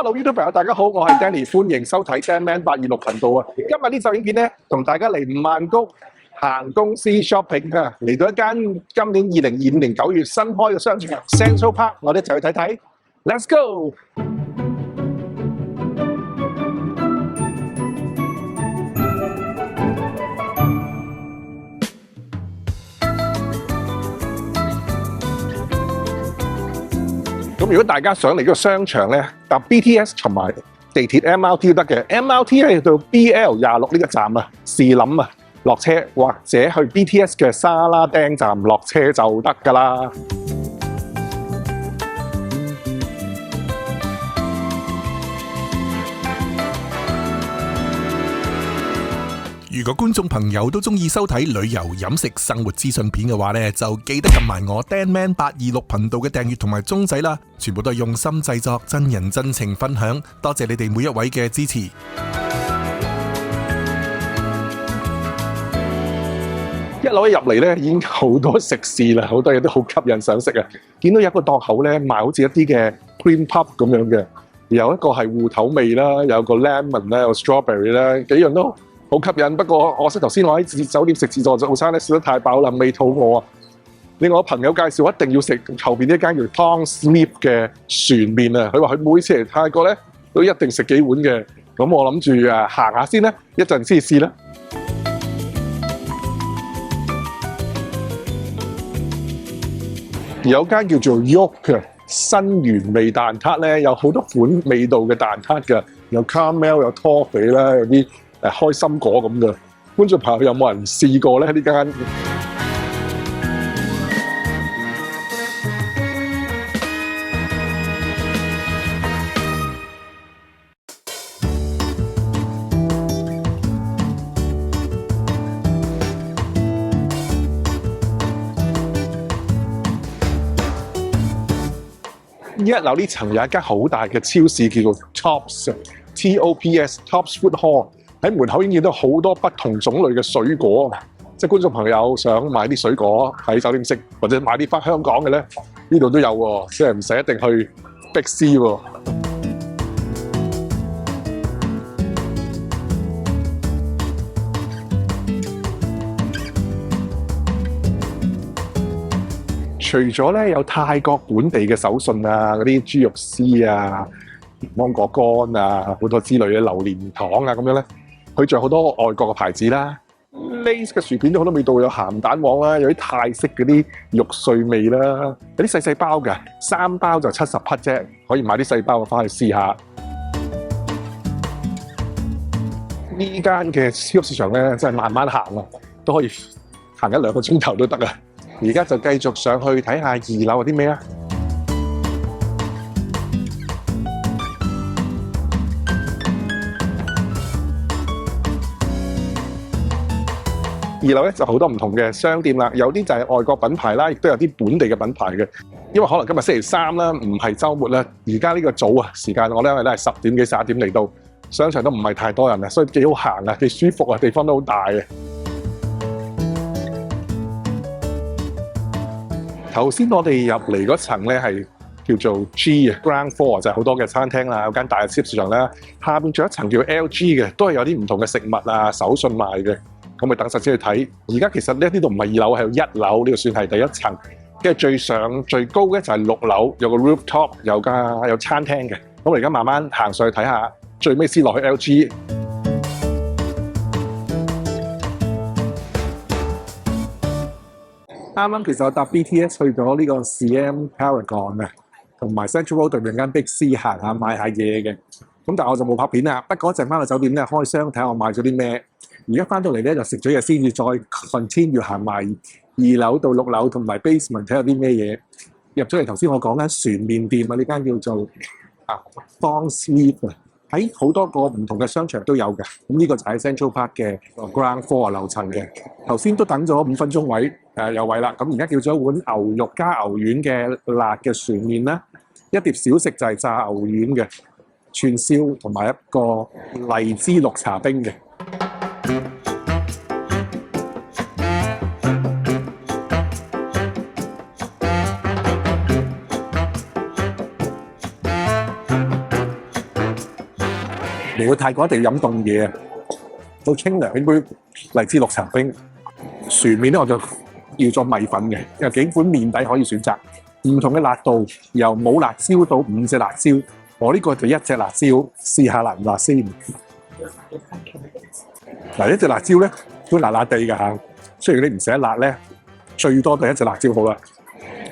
Hello YouTube 朋友，大家好，我係 Danny，歡迎收睇 Dan Man 826頻道啊！今日呢集影片咧，同大家嚟曼谷行公司 shopping 啊，嚟到一間今年2025年9月新開嘅商場 Central Park， 我哋一齊去睇睇。Let's go！咁如果大家想嚟呢個商場咧，搭 BTS 同埋地鐵 MRT 都得嘅。MRT 係到 BL26呢個站啊，士林啊落車，或者去 BTS 嘅沙拉丁站落車就得㗎啦。如果觀眾朋友都中意收睇旅遊、飲食、生活資訊片嘅話呢，就記得撳埋我 Dan Man 826頻道嘅訂閱同埋鐘仔啦，全部都係用心製作、真人真情分享，多謝你哋每一位嘅支持。一路一入嚟咧，已經好多食肆啦，好多嘢都好吸引想食啊！見到有一個檔口咧賣好似一啲嘅 cream puff 咁樣嘅，有一個係芋頭味啦，有個 lemon 咧，有 strawberry 咧，幾樣都好吸引。不過可惜頭先我喺酒店食自助早餐咧，食得太飽啦，未肚餓啊！另外我朋友介紹一定要食後邊呢間叫 Tom Smith 嘅船麵啊，佢話佢每次嚟泰國咧都一定食幾碗嘅。咁我諗住行下先啦，一陣先試啦。有間叫做 York 嘅新原味蛋撻咧，有好多款味道嘅蛋撻㗎，有 caramel 有拖肥啦，有啲開心果咁嘅。觀眾朋友有冇人試過咧？呢間一樓呢層有一間好大嘅超市，叫做 Tops，T-O-P-S Tops Food Hall。喺門口已經見到好多不同種類嘅水果，即係觀眾朋友想買啲水果喺酒店食，或者買啲返香港嘅咧，呢度都有喎，即係唔使一定去Big C喎。除咗咧有泰國本地嘅手信啊，嗰啲豬肉絲啊、芒果乾啊，好多之類嘅榴蓮糖啊咁樣咧，佢仲有好多外國嘅牌子啦。Lay's 嘅薯片都好多味道，有鹹蛋黃啦，有啲泰式嗰啲肉碎味啦，有啲細細包嘅，3包就70匹啫，可以買啲細包嘅翻去試下。呢間嘅超級市場咧，真係慢慢行啊，都可以行1-2個鐘頭都得啊！而家就繼續上去睇下2樓有啲咩啊！2樓咧就好多唔同嘅商店啦，有啲就係外國品牌啦，亦都有啲本地嘅品牌嘅。因為可能今日星期3啦，唔係週末啦，而家呢個早啊時間，我咧都係10點幾11點嚟到，商場都唔係太多人啊，所以幾好行啊，幾舒服啊，地方都好大嘅。頭先我哋入嚟嗰層咧係叫做 G 啊 Ground Floor， 就係好多嘅餐廳啦，有間大嘅超級市場啦。下邊仲有一層叫 LG 嘅，都係有啲唔同嘅食物啊、手信賣嘅。咁咪等陣先去睇。而家其實呢度唔係2樓，係1樓，呢個算係第一層。跟住最上最高嘅就係6樓，有個 rooftop， 有餐廳嘅。咁我而家慢慢行上去睇下，最尾先落去 LG。啱啱其實我搭 BTS 去咗呢個 CM Paragon 啊，同埋 Central Road 對面間 Big C 行下買下嘢嘅。咁但係我就冇拍片啦。不過一陣翻到酒店咧，開箱睇下我買咗啲咩。而家翻到嚟咧就食咗嘢先至再 continue 行埋2樓到6樓同埋 basement 睇下啲咩嘢。入咗嚟頭先我講間船麵店啊，呢間叫做Tom Smith 啊。喺好多個唔同嘅商場都有嘅，咁呢個就喺 Central Park 嘅 Ground Floor 樓層嘅。頭先都等咗5分鐘位，有位啦。咁而家叫咗一碗牛肉加牛丸嘅辣嘅船麵啦，一碟小食就係炸牛丸嘅串燒，同埋一個荔枝綠茶冰嘅。嚟到泰國一定要飲凍嘢啊！好清涼，呢杯荔枝綠茶冰。船麵咧我就要咗米粉嘅，有幾款麵底可以選擇，唔同嘅辣度，由冇辣椒到5隻辣椒。我呢個就1隻辣椒，試下辣唔辣先。嗱，一隻辣椒咧都辣辣地㗎嚇，雖然你唔捨得辣咧，最多就1隻辣椒好啦。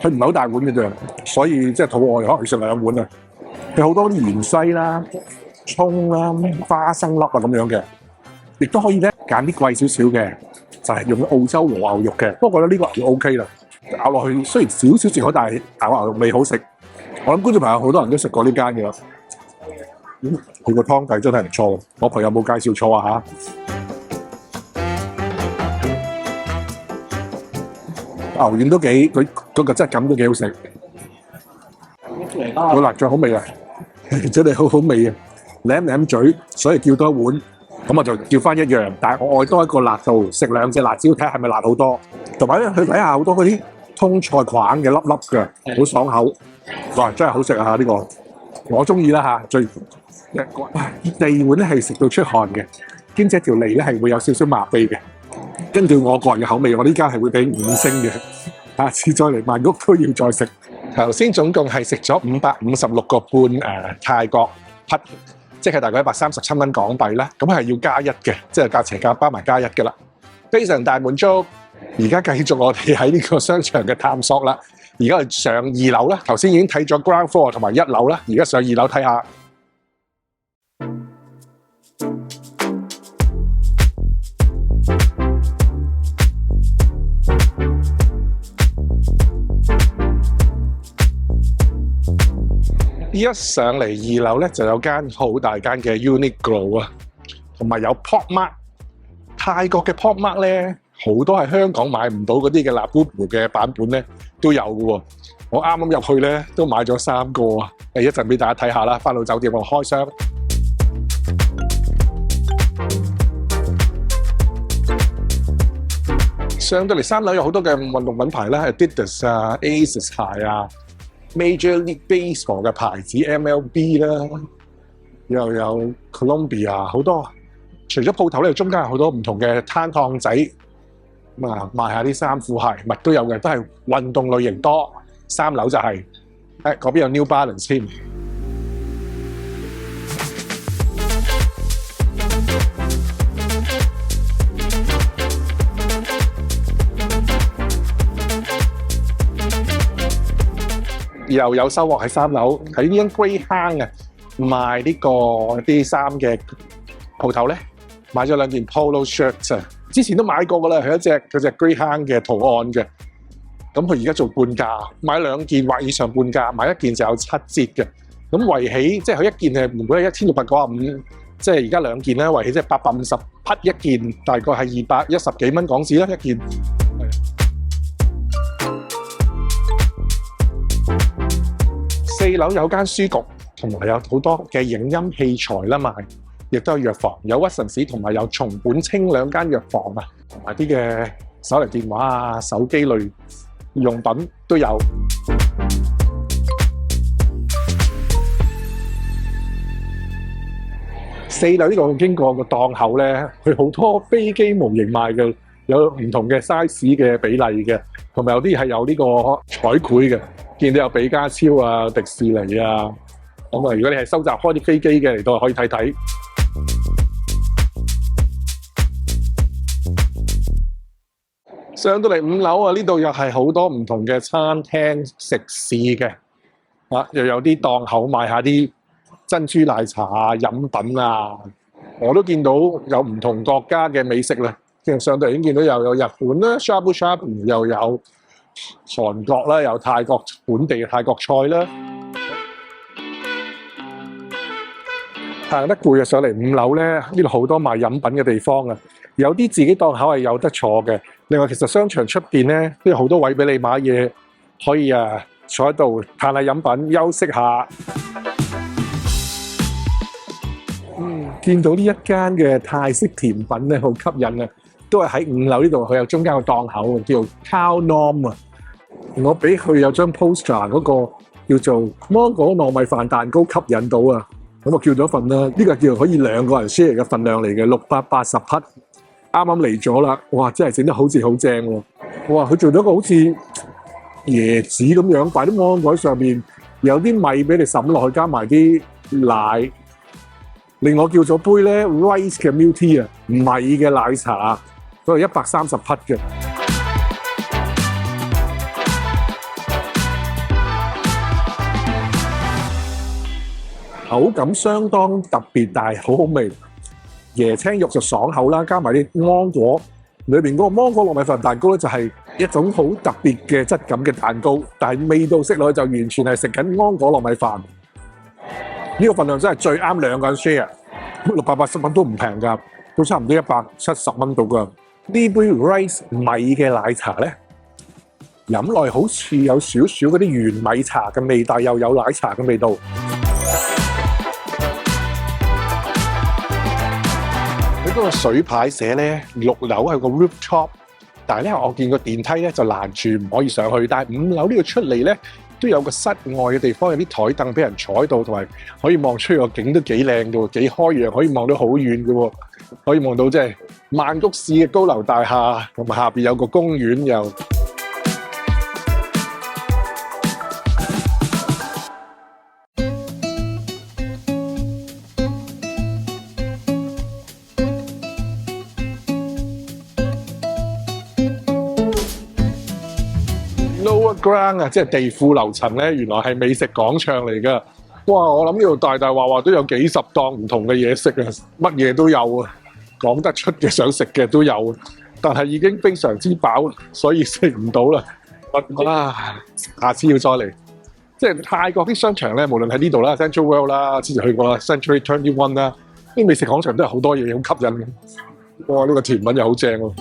佢唔係好大碗嘅啫，所以即係肚餓可能食2碗啊。佢好多啲芫茜啦、葱啦、花生粒啊咁樣嘅，亦都可以咧揀啲貴少少嘅，就係用澳洲和牛肉嘅。不過我覺得呢個牛 OK 啦，咬落去雖然少少嚼口，但係咬牛肉味好食。我諗觀眾朋友好多人都食過呢間嘅啦。佢個湯底真係唔錯，我朋友冇介紹錯啊嚇。牛丸都幾，佢嗰個質感都幾好食。個辣醬好味啊，真係好好味啊，舐舐嘴，所以叫多一碗。咁我就叫翻一樣，但係我愛多一個辣度，食2隻辣椒睇下係咪辣好多。同埋咧，佢底下好多嗰啲通菜框嘅粒粒嘅，好爽口。哇，真係好食啊！呢個我中意啦嚇。最第2碗咧係食到出汗嘅，兼且條脷咧係會有少少麻痹嘅。根據我個人嘅口味，我呢間係會俾5星嘅。下次再嚟曼谷都要再食。頭先總共係食咗556個半泰國匹，即係大概137蚊港幣啦。咁係要加1嘅，即係價錢價包埋加1嘅啦。非常大滿足。而家繼續我哋喺呢個商場嘅探索啦。而家係上2樓啦，頭先已經睇咗 ground floor 同埋1樓啦，而家上2樓睇下。一上嚟2樓咧，就有間好大間嘅 Uniqlo 啊，同埋有 Pop Mart。泰國嘅 Pop Mart 咧，好多係香港買唔到嗰啲嘅 Labubu 嘅版本咧，都有嘅喎。我啱啱入去咧，都買咗3個啊！一陣俾大家睇下啦。翻到酒店我開箱。上到嚟3樓有好多嘅運動品牌啦 ，Adidas 啊、Asics 鞋啊。Major League Baseball 嘅牌子 MLB 啦，又有 Columbia 好多。除咗鋪頭咧，中間有好多唔同嘅攤檔仔，咁啊賣下啲衫褲鞋襪都有嘅，都係運動類型多。3樓就係嗰邊有 New Balance 添。又有收穫喺3樓，喺呢間 Grey 坑啊，賣呢個啲衫嘅鋪頭咧，買咗2件 Polo shirt 啊，之前都買過噶啦，係嗰隻 Grey 坑嘅圖案嘅，咁佢而家做半價，買2件或以上半價，買1件就有7折嘅，咁圍起即係佢1件係原本係1695，即係而家2件咧圍起即係850匹1件，大概係210幾蚊港紙啦1件。4樓有間書局，同埋有好多嘅影音器材啦賣，亦都有藥房，有屈臣氏同埋有松本清2間藥房啊，同埋啲嘅手提電話啊、手機類用品都有。4樓呢個經過個檔口咧，佢好多飛機模型賣嘅，有唔同嘅 size 嘅比例嘅，同埋有啲係有呢個彩繪嘅。見到有比加超啊、迪士尼啊，咁啊，如果你係收集開啲飛機嘅嚟到，可以睇睇。上到嚟5樓啊，呢度又係好多唔同嘅餐廳食肆嘅，又有啲檔口賣下啲珍珠奶茶啊、飲品啊，我都見到有唔同國家嘅美食啦。上到嚟已經見到又有日本啦、Shabu Shabu 又有。韓國啦，有泰國本地嘅泰國菜啦。行得攰啊，上嚟5樓咧，呢度好多賣飲品嘅地方啊。有啲自己檔口係有得坐嘅。另外，其實商場出邊咧都有好多位俾你買嘢，可以坐喺度嘆下飲品，休息下。見到呢一間嘅泰式甜品咧，好吸引啊！都係喺5樓呢度，佢有中間個檔口叫做 Cow Nom 啊！我俾佢有張 poster 嗰個叫做芒果糯米飯蛋糕吸引到啊！咁我叫咗份啦，呢個叫可以2個人 share 嘅份量嚟嘅，680匹，啱啱嚟咗啦，哇！真係整得好似好正喎，哇！佢做咗個好似椰子咁樣，擺啲芒果喺上面，有啲米俾你滲落去，加埋啲奶。另外叫咗杯咧 rice 嘅 milk tea 啊，米嘅奶茶，嗰度130匹嘅。口感相當特別，但係好好味。椰青肉就爽口啦，加埋啲芒果，裏邊嗰個芒果糯米飯蛋糕咧就係一種好特別嘅質感嘅蛋糕，但係味道食落去就完全係食緊芒果糯米飯。呢個份量真係最啱2個人 share， 680蚊都唔平㗎，都差唔多170蚊到㗎。呢杯 rice 米嘅奶茶咧，飲落好似有少少嗰啲原米茶嘅味道，又有奶茶嘅味道。佢嗰個水牌寫咧6樓係個 rooftop， 但係咧我見個電梯咧就攔住唔可以上去，但係5樓呢個出嚟咧都有個室外嘅地方，有啲台凳俾人坐喺度，同埋可以望出去個景都幾靚嘅喎，幾開揚，可以望到好遠嘅喎，可以望到即係曼谷市嘅高樓大廈，同埋下邊有個公園又。Lower Ground 啊，即係地庫樓層咧，原來係美食廣場嚟噶。哇！我諗呢度大大話話都有幾10檔唔同嘅嘢食啊，乜嘢都有啊，講得出嘅想食嘅都有，但係已經非常之飽，所以食唔到啦。下次要再嚟。即係泰國啲商場咧，無論喺呢度啦 ，Central World 啦，之前去過啦 ，Century 21啦，啲美食廣場都係好多嘢好吸引嘅。哇！呢個甜品又好正喎。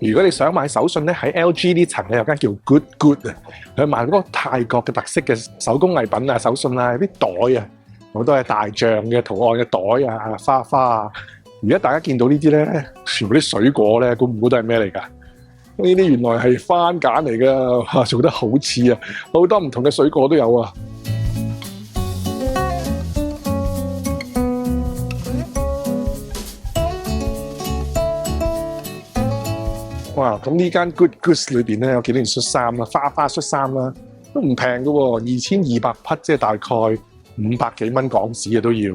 如果你想買手信咧，喺 LG 呢層咧有間叫 Good Good 啊，佢賣嗰個泰國嘅特色嘅手工藝品啊、手信啊、啲袋啊，好多係大象嘅圖案嘅袋啊、花花啊。而家大家見到呢啲咧，全部啲水果咧，估唔估到係咩嚟㗎？呢啲原來係番梘嚟㗎，哇！做得好似啊，好多唔同嘅水果都有啊。哇！咁呢間 Good Goods 裏邊咧有幾件恤衫啦，花恤衫啦，都唔平㗎喎，2200匹，即係大概500幾蚊港紙嘅都要。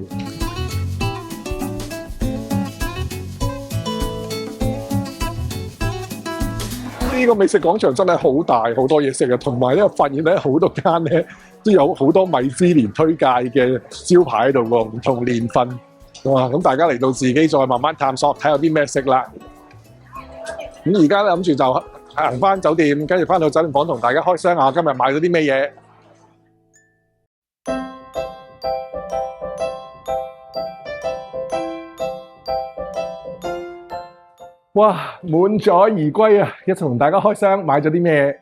呢個美食廣場真係好大，好多嘢食嘅，同埋咧發現咧好多間咧都有好多米芝蓮推介嘅招牌喺度喎，唔同年份。哇！咁大家嚟到自己再慢慢探索，睇下有啲咩食啦。咁而家咧諗住就行翻酒店，跟住翻到酒店房同大家開箱下今日買咗啲咩嘢。哇！滿載而歸啊！一齊同大家開箱買咗啲咩？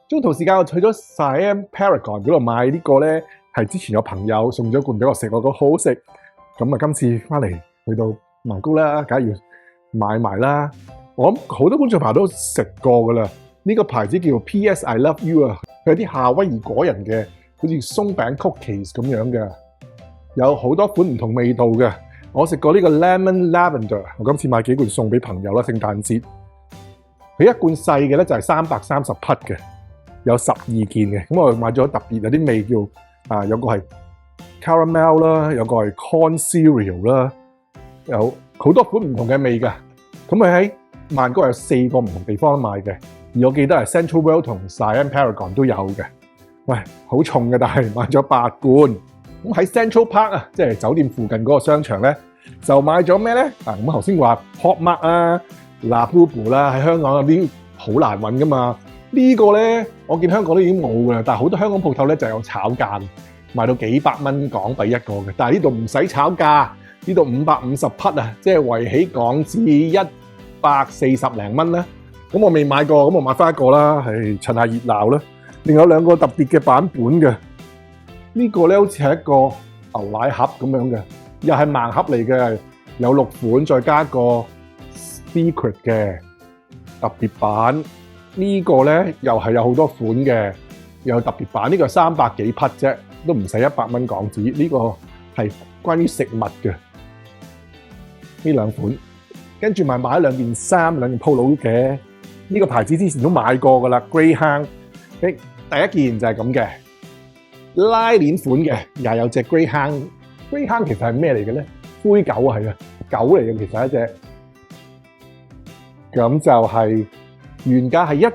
中途時間我去咗 Siam Paragon 嗰度買呢個咧，係之前有朋友送咗罐俾我食，我覺得好好食。咁啊，今次翻嚟去到曼谷啦，梗係要買埋啦！我諗好多觀眾朋友都食過噶啦，呢個牌子叫 PS I Love You 啊，佢係啲夏威夷果仁嘅，好似鬆餅 cookies 咁樣嘅，有好多款唔同味道嘅。我食過呢個 Lemon Lavender， 我今次買幾罐送俾朋友啦，聖誕節。佢一罐細嘅咧就係330匹嘅，有12件嘅。咁我買咗特別有啲味叫有個係 caramel 啦，有個係 corn cereal 啦，有好多款唔同嘅味㗎。咁佢喺曼谷有4個唔同地方賣嘅，而我記得係 Central World 同 Siam Paragon 都有嘅。喂，好重嘅，但係買咗8罐。咁喺 Central Park 啊，即係酒店附近嗰個商場咧，就買咗咩咧？咁頭先話 Pop Mart 啊、Labubu 啦，喺香港有啲好難揾噶嘛。呢個咧，我見香港都已經冇噶啦，但係好多香港鋪頭咧就有炒價，賣到幾百蚊港幣一個嘅。但係呢度唔使炒價，呢度550匹啊，即係圍起港紙140零蚊啦。咁我未買過，咁我買翻一個啦，係趁下熱鬧啦。另有2個特別嘅版本嘅。呢個咧好似係一個牛奶盒咁樣嘅，又係盲盒嚟嘅，有6款，再加個 secret 嘅特別版。呢個咧又係有好多款嘅，又有特別版。呢個300幾匹啫，都唔使100蚊港紙。呢個係關於食物嘅呢兩款。跟住買咗兩件衫，兩件 polo 嘅。呢個牌子之前都買過噶啦 ，Greyhound。第一件就係咁嘅拉鏈款嘅，又有隻 Greyhound。Greyhound 其實係咩嚟嘅咧？灰狗係啊，狗嚟嘅其實一隻。咁就係原價係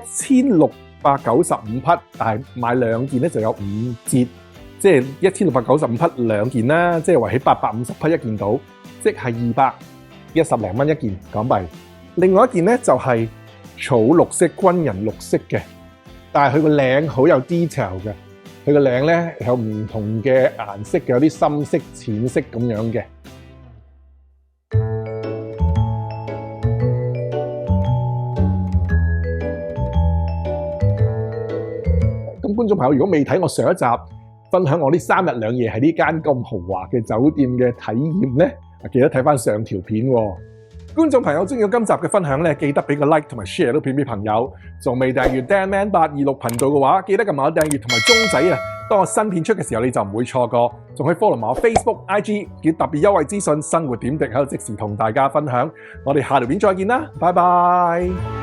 1695匹，但係買兩件咧就有5折，即係1695匹兩件啦，即係圍起850匹一件到，即係210零蚊一件港幣。另外一件咧就係草綠色軍人綠色嘅，但係佢個領好有 detail 嘅，佢個領咧有唔同嘅顏色嘅，有啲深色、淺色咁樣嘅。咁觀眾朋友，如果未睇我上一集分享我呢3日2夜喺呢間咁豪華嘅酒店嘅體驗咧，記得睇翻上條片喎。觀眾朋友，中意今集嘅分享咧，記得俾個 like 同埋 share 到片俾朋友。仲未訂閱 Dan Man 826頻道嘅話，記得撳埋我訂閱同埋鐘仔啊！當我新片出嘅時候，你就唔會錯過。仲可以 follow 埋我 Facebook、IG， 見特別優惠資訊、生活點滴喺度即時同大家分享。我哋下條片再見啦，拜拜。